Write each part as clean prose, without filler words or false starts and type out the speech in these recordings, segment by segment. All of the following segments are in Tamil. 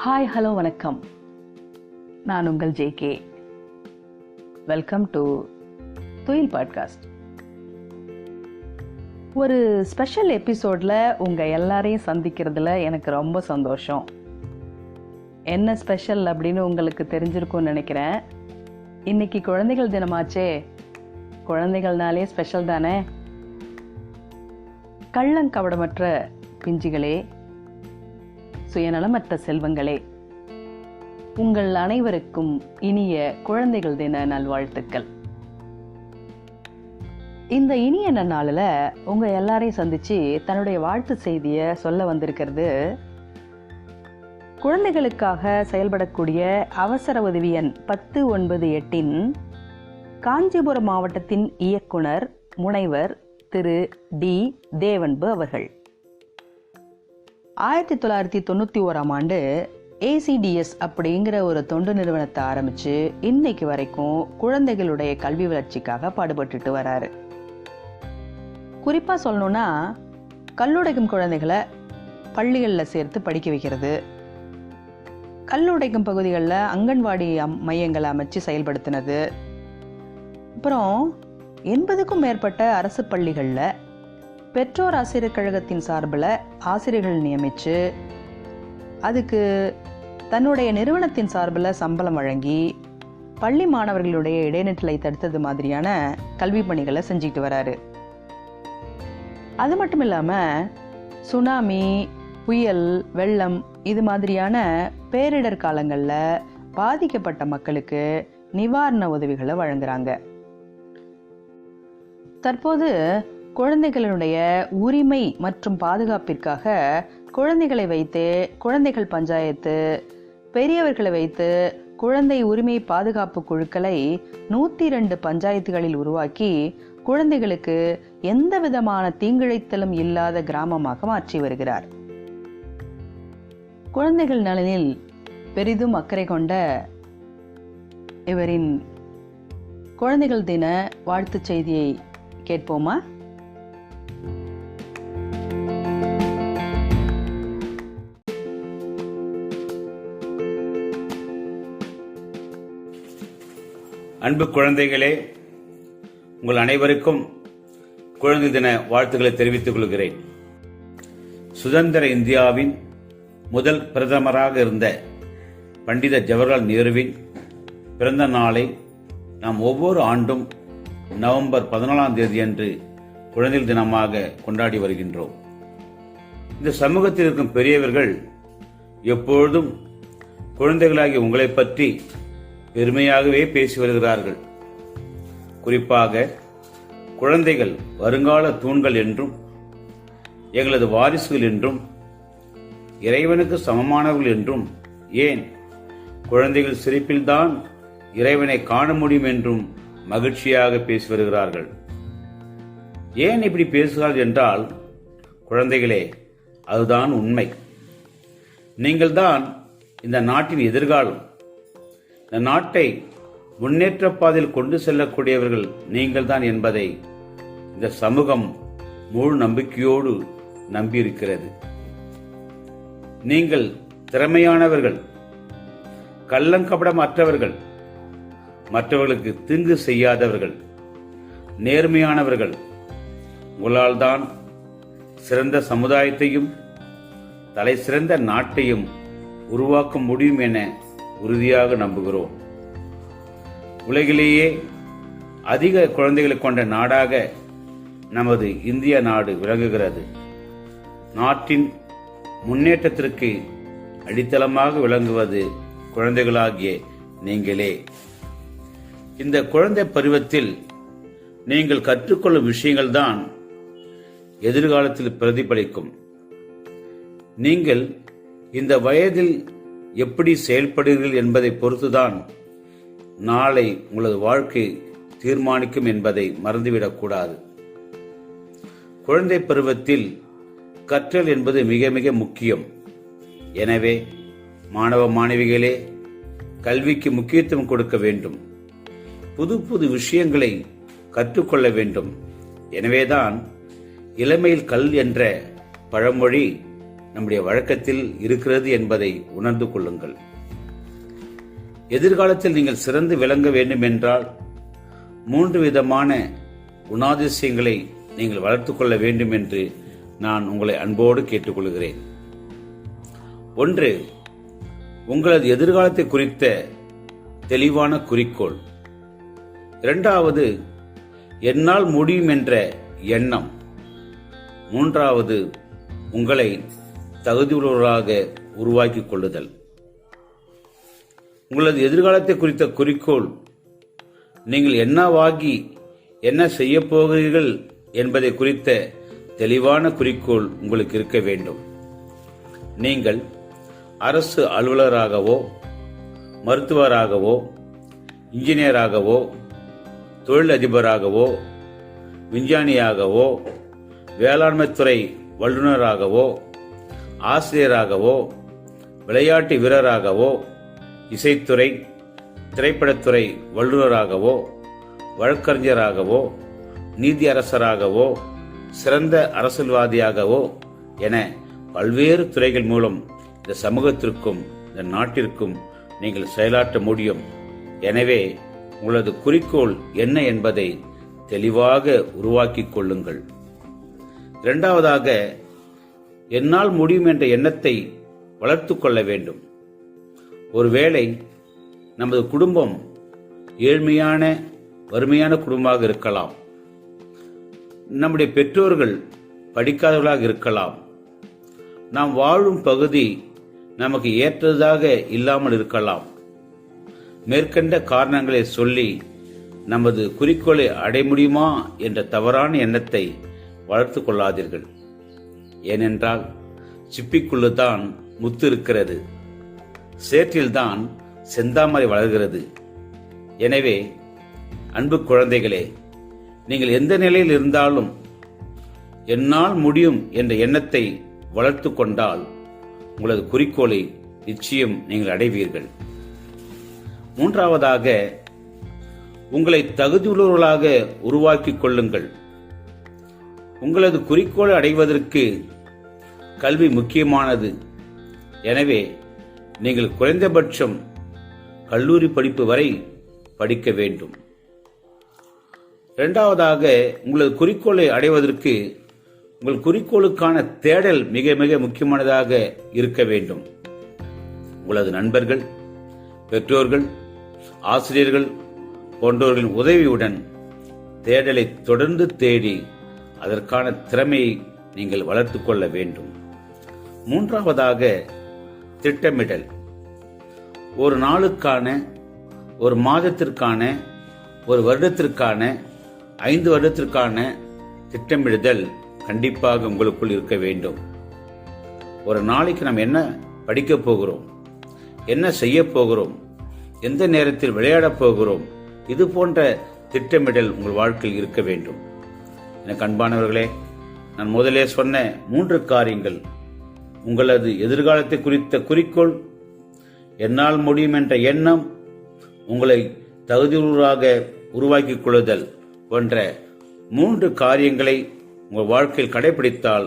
ஹாய் ஹலோ வணக்கம். நான் உங்கள் ஜேகே. வெல்கம் டு துயில் பாட்காஸ்ட். ஒரு ஸ்பெஷல் எபிசோடில் உங்கள் எல்லாரையும் சந்திக்கிறதுல எனக்கு ரொம்ப சந்தோஷம். என்ன ஸ்பெஷல் அப்படின்னு உங்களுக்கு தெரிஞ்சிருக்கும்னு நினைக்கிறேன். இன்னைக்கு குழந்தைகள் தினமாச்சே. குழந்தைகள்னாலே ஸ்பெஷல் தானே. கள்ளங்கபடமற்ற பிஞ்சுகளே, சுயநலமற்ற செல்வங்களே, உங்கள் அனைவருக்கும் இனிய குழந்தைகள் தின நல்வாழ்த்துக்கள். இந்த இனிய நன்னாளில் உங்கள் எல்லாரையும் சந்தித்து தன்னுடைய வாழ்த்து செய்தியை சொல்ல வந்திருக்கிறது குழந்தைகளுக்காக செயல்படக்கூடிய அவசர உதவி எண் 1098 காஞ்சிபுரம் மாவட்டத்தின் இயக்குனர் முனைவர் திரு டி தேவன்பு அவர்கள். 1991 ACDS அப்படிங்கிற ஒரு தொண்டு நிறுவனத்தை ஆரம்பித்து இன்னைக்கு வரைக்கும் குழந்தைகளுடைய கல்வி வளர்ச்சிக்காக பாடுபட்டுட்டு வராரு. குறிப்பாக சொல்லணும்னா, கல்லுடைக்கும் குழந்தைகளை பள்ளிகளில் சேர்த்து படிக்க வைக்கிறது, கல்லுடைக்கும் பகுதிகளில் அங்கன்வாடி மையங்களை அமைச்சு செயல்படுத்தினது, அப்புறம் 80க்கும் மேற்பட்ட அரசு பள்ளிகளில் பெற்றோர் ஆசிரியர் கழகத்தின் சார்பில் ஆசிரியர்கள் நியமித்து அதுக்கு தன்னுடைய நிறுவனத்தின் சார்பில் சம்பளம் வழங்கி பள்ளி மாணவர்களுடைய இடைநிற்றலை தடுத்தது மாதிரியான கல்வி பணிகளை செஞ்சுக்கிட்டு வராரு. அது மட்டும் இல்லாமல் சுனாமி, புயல், வெள்ளம் இது மாதிரியான பேரிடர் காலங்களில் பாதிக்கப்பட்ட மக்களுக்கு நிவாரண உதவிகளை வழங்குறாங்க. தற்போது குழந்தைகளுடைய உரிமை மற்றும் பாதுகாப்பிற்காக குழந்தைகளை வைத்து குழந்தைகள் பஞ்சாயத்து, பெரியவர்களை வைத்து குழந்தை உரிமை பாதுகாப்பு குழுக்களை 102 பஞ்சாயத்துகளில் உருவாக்கி குழந்தைகளுக்கு எந்த விதமான தீங்கிழைத்தலும் இல்லாத கிராமமாக மாற்றி வருகிறார். குழந்தைகள் நலனில் பெரிதும் அக்கறை கொண்ட இவரின் குழந்தைகள் தின வாழ்த்துச் செய்தியை கேட்போமா? அன்பு குழந்தைகளே, உங்கள் அனைவருக்கும் குழந்தை தின வாழ்த்துக்களை தெரிவித்துக் கொள்கிறேன். சுதந்திர இந்தியாவின் முதல் பிரதமராக இருந்த பண்டித ஜவஹர்லால் நேருவின் பிறந்த நாளை நாம் ஒவ்வொரு ஆண்டும் நவம்பர் 14ஆம் தேதி அன்று குழந்தைகள் தினமாக கொண்டாடி வருகின்றோம். இந்த சமூகத்தில் இருக்கும் பெரியவர்கள் எப்பொழுதும் குழந்தைகளாகிய உங்களை பற்றி பெருமையாகவே பேசி வருகிறார்கள். குறிப்பாக குழந்தைகள் வருங்கால தூண்கள் என்றும் எங்களது வாரிசுகள் என்றும் இறைவனுக்கு சமமானவர்கள் என்றும், ஏன் குழந்தைகள் சிரிப்பில்தான் இறைவனை காண முடியும் என்றும் மகிழ்ச்சியாக பேசி வருகிறார்கள். ஏன் இப்படி பேசுகிறார்கள் என்றால், குழந்தைகளே, அதுதான் உண்மை. நீங்கள்தான் இந்த நாட்டின் எதிர்காலம். இந்த நாட்டை முன்னேற்ற பாதையில் கொண்டு செல்லக்கூடியவர்கள் நீங்கள் தான் என்பதை இந்த சமூகம் முழு நம்பிக்கையோடு நம்பியிருக்கிறது. நீங்கள் திறமையானவர்கள், கள்ளங்கபடம் அற்றவர்கள், மற்றவர்களுக்கு தீங்கு செய்யாதவர்கள், நேர்மையானவர்கள். உங்களால் தான் சிறந்த சமுதாயத்தையும் தலை சிறந்த நாட்டையும் உருவாக்க முடியும் என உறுதியாக நம்புகிறோம். உலகிலேயே அதிக குழந்தைகளை கொண்ட நாடாக நமது இந்திய நாடு விளங்குகிறது. நாட்டின் முன்னேற்றத்திற்கு அடித்தளமாக விளங்குவது குழந்தைகளாகிய நீங்களே. இந்த குழந்தை பருவத்தில் நீங்கள் கற்றுக்கொள்ளும் விஷயங்கள் தான் எதிர்காலத்தில் பிரதிபலிக்கும். நீங்கள் இந்த வயதில் எப்படி செயல்படுகிறீர்கள் என்பதை பொறுத்துதான் நாளை உங்களது வாழ்க்கை தீர்மானிக்கும் என்பதை மறந்துவிடக்கூடாது. குழந்தை பருவத்தில் கற்றல் என்பது மிக மிக முக்கியம். எனவே மாணவ மாணவிகளே, கல்விக்கு முக்கியத்துவம் கொடுக்க வேண்டும். புது புது விஷயங்களை கற்றுக்கொள்ள வேண்டும். எனவேதான் இளமையில் கல் என்ற பழமொழி நம்முடைய வழக்கத்தில் இருக்கிறது என்பதை உணர்ந்து கொள்ளுங்கள். எதிர்காலத்தில் நீங்கள் சிறந்து விளங்க வேண்டும் என்றால் 3 விதமான குணாதிசயங்களை நீங்கள் வளர்த்துக் கொள்ள வேண்டும் என்று நான் உங்களை அன்போடு கேட்டுக்கொள்கிறேன். 1, உங்களது எதிர்காலத்தை குறித்த தெளிவான குறிக்கோள். 2வது, என்னால் முடியும் என்ற எண்ணம். 3வது, உங்களை தகுதியுள்ளவராக உருவாக்கிக் கொள்ளுதல். உங்களது எதிர்காலத்தை குறித்த குறிக்கோள் நீங்கள் என்னவாகி என்ன செய்ய போகிறீர்கள் என்பதை குறித்த தெளிவான குறிக்கோள் உங்களுக்கு இருக்க வேண்டும். நீங்கள் அரசு அலுவலராகவோ, மருத்துவராகவோ, இன்ஜினியராகவோ, தொழிலதிபராகவோ, விஞ்ஞானியாகவோ, வேளாண்மைத்துறை வல்லுநராகவோ, ஆசிரியராகவோ, விளையாட்டு வீரராகவோ, இசைத்துறை, திரைப்படத்துறை வல்லுநராகவோ, வழக்கறிஞராகவோ, நீதியரசராகவோ, சிறந்த அரசியல்வாதியாகவோ என பல்வேறு துறைகள் மூலம் இந்த சமூகத்திற்கும் இந்த நாட்டிற்கும் நீங்கள் செயலாற்ற முடியும். எனவே உங்களது குறிக்கோள் என்ன என்பதை தெளிவாக உருவாக்கிக் கொள்ளுங்கள். 2வதாக, என்னால் முடியும் என்ற எண்ணத்தை வளர்த்து கொள்ள வேண்டும். ஒருவேளை நமது குடும்பம் ஏழ்மையான வறுமையான குடும்பமாக இருக்கலாம். நம்முடைய பெற்றோர்கள் படிக்காதவர்களாக இருக்கலாம். நாம் வாழும் பகுதி நமக்கு ஏற்றதாக இல்லாமல் இருக்கலாம். மேற்கண்ட காரணங்களை சொல்லி நமது குறிக்கோளை அடைய முடியுமா என்ற தவறான எண்ணத்தை வளர்த்து கொள்ளாதீர்கள். ஏனென்றால் சிப்பிக்குள்ளுதான் முத்து இருக்கிறது, சேற்றில்தான் செந்தாமரை வளர்கிறது. எனவே அன்பு குழந்தைகளே, நீங்கள் எந்த நிலையில் இருந்தாலும் என்னால் முடியும் என்ற எண்ணத்தை வளர்த்து கொண்டால் உங்களது குறிக்கோளை நிச்சயம் நீங்கள் அடைவீர்கள். 3வதாக, உங்களை தகுதியுள்ளவர்களாக உருவாக்கிக் கொள்ளுங்கள். உங்களது குறிக்கோளை அடைவதற்கு கல்வி முக்கியமானது. எனவே நீங்கள் குறைந்தபட்சம் கல்லூரி படிப்பு வரை படிக்க வேண்டும். 2வதாக, உங்களது குறிக்கோளை அடைவதற்கு உங்கள் குறிக்கோளுக்கான தேடல் மிக மிக முக்கியமானதாக இருக்க வேண்டும். உங்களது நண்பர்கள், பெற்றோர்கள், ஆசிரியர்கள் போன்றவர்களின் உதவியுடன் தேடலை தொடர்ந்து தேடி அதற்கான திறமையை நீங்கள் வளர்த்துக் கொள்ள வேண்டும். 3வதாக, திட்டமிடல். ஒரு நாளுக்கான, ஒரு மாதத்திற்கான, ஒரு வருடத்திற்கான, 5 வருடத்திற்கான திட்டமிடுதல் கண்டிப்பாக உங்களுக்குள் இருக்க வேண்டும். ஒரு நாளைக்கு நாம் என்ன படிக்கப் போகிறோம், என்ன செய்ய போகிறோம், எந்த நேரத்தில் விளையாடப் போகிறோம், இது போன்ற திட்டமிடல் உங்கள் வாழ்க்கையில் இருக்க வேண்டும். எனக்கு அன்பானவர்களே, நான் முதலே சொன்ன 3 காரியங்கள், உங்களது எதிர்காலத்தை குறித்த குறிக்கோள், என்னால் முடியும் என்ற எண்ணம், உங்களை தகுதியுள்ளவராக உருவாக்கிக் கொள்ளுதல் போன்ற 3 காரியங்களை உங்கள் வாழ்க்கையில் கடைபிடித்தால்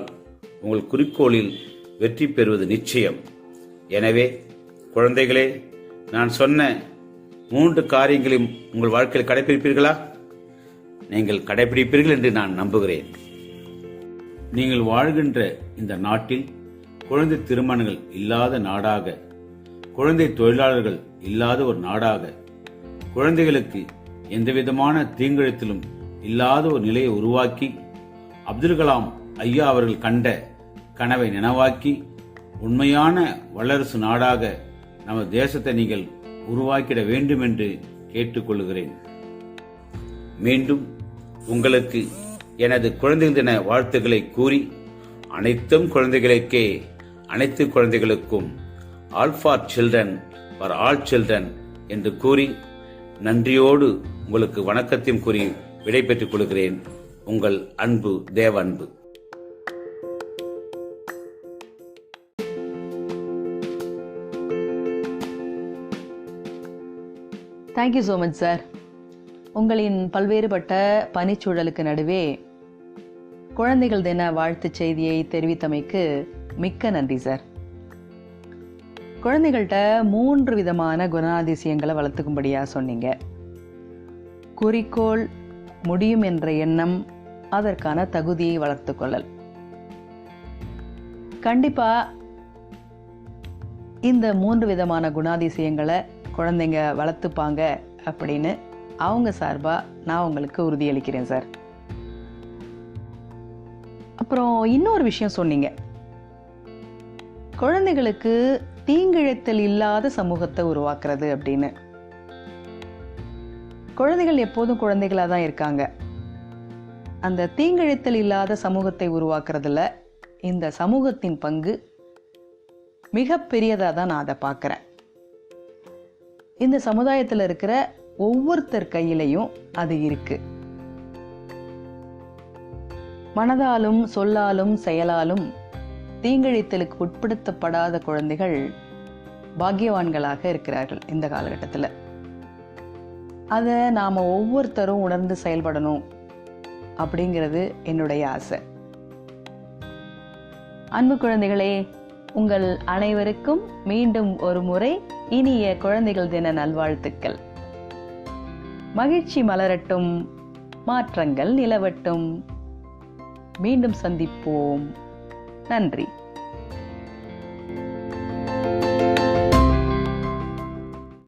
உங்கள் குறிக்கோளில் வெற்றி பெறுவது நிச்சயம். எனவே குழந்தைகளே, நான் சொன்ன 3 காரியங்களையும் உங்கள் வாழ்க்கையில் கடைபிடிப்பீர்களா? நீங்கள் கடைபிடிப்பீர்கள் என்று நான் நம்புகிறேன். நீங்கள் வாழ்கின்ற இந்த நாட்டில் குழந்தை திருமணங்கள் இல்லாத நாடாக, குழந்தை தொழிலாளர்கள் இல்லாத ஒரு நாடாக, குழந்தைகளுக்கு எந்தவிதமான தீங்கிழத்திலும் இல்லாத ஒரு நிலையை உருவாக்கி, அப்துல் கலாம் ஐயா அவர்கள் கண்ட கனவை நினைவாக்கி, உண்மையான வல்லரசு நாடாக நமது தேசத்தை நீங்கள் உருவாக்கிட வேண்டும் என்று கேட்டுக்கொள்கிறேன். மீண்டும் உங்களுக்கு எனது குழந்தைகள் தின வாழ்த்துக்களை கூறி, அனைத்தும் குழந்தைகளுக்கே, அனைத்து குழந்தைகளுக்கும், all for children for all children என்று கூறி நன்றியோடு உங்களுக்கு வணக்கத்தையும் கூறி விடைபெற்றுக் கொள்கிறேன். உங்கள் அன்பு தேவ அன்பு. Thank you so much sir. உங்களின் பல்வேறுபட்ட பணிச்சூழலுக்கு நடுவே குழந்தைகள் தின வாழ்த்துச் செய்தியை தெரிவித்தமைக்கு மிக்க நன்றி சார். குழந்தைகள்கிட்ட 3 விதமான குணாதிசயங்களை வளர்த்துக்கும்படியா சொன்னீங்க. குறிக்கோள், முடியும் என்ற எண்ணம், அதற்கான தகுதியை வளர்த்துக்கொள்ளல். கண்டிப்பா இந்த 3 விதமான குணாதிசயங்களை குழந்தைங்க வளர்த்துப்பாங்க அப்படின்னு அவங்க சார்பா நான் உங்களுக்கு உறுதியளிக்கிறேன் சார். அப்புறம் இன்னொரு விஷயம் சொன்னீங்க, குழந்தைகளுக்கு தீங்கிழைத்தல் இல்லாத சமூகத்தை உருவாக்குறது அப்படின்னு. குழந்தைகள் எப்போதும் குழந்தைகளாக தான் இருக்காங்க. அந்த தீங்கிழைத்தல் இல்லாத சமூகத்தை உருவாக்குறதுல இந்த சமூகத்தின் பங்கு மிகப்பெரியதாக தான் நான் அதை பார்க்குறேன். இந்த சமுதாயத்தில் இருக்கிற ஒவ்வொருத்தர் கையிலையும் அது இருக்கு. மனதாலும் சொல்லாலும் செயலாலும் தீங்கிழைத்தலுக்கு உட்படுத்தப்படாத குழந்தைகள் பாக்கியவான்களாக இருக்கிறார்கள் இந்த காலகட்டத்தில். அதை நாம் ஒவ்வொருத்தரும் உணர்ந்து செயல்படணும் அப்படிங்கிறது என்னுடைய ஆசை. அன்பு குழந்தைகளே, உங்கள் அனைவருக்கும் மீண்டும் ஒரு முறை இனிய குழந்தைகள் தின நல்வாழ்த்துக்கள். மகிழ்ச்சி மலரட்டும், மாற்றங்கள் நிலவட்டும். மீண்டும் சந்திப்போம். நன்றி.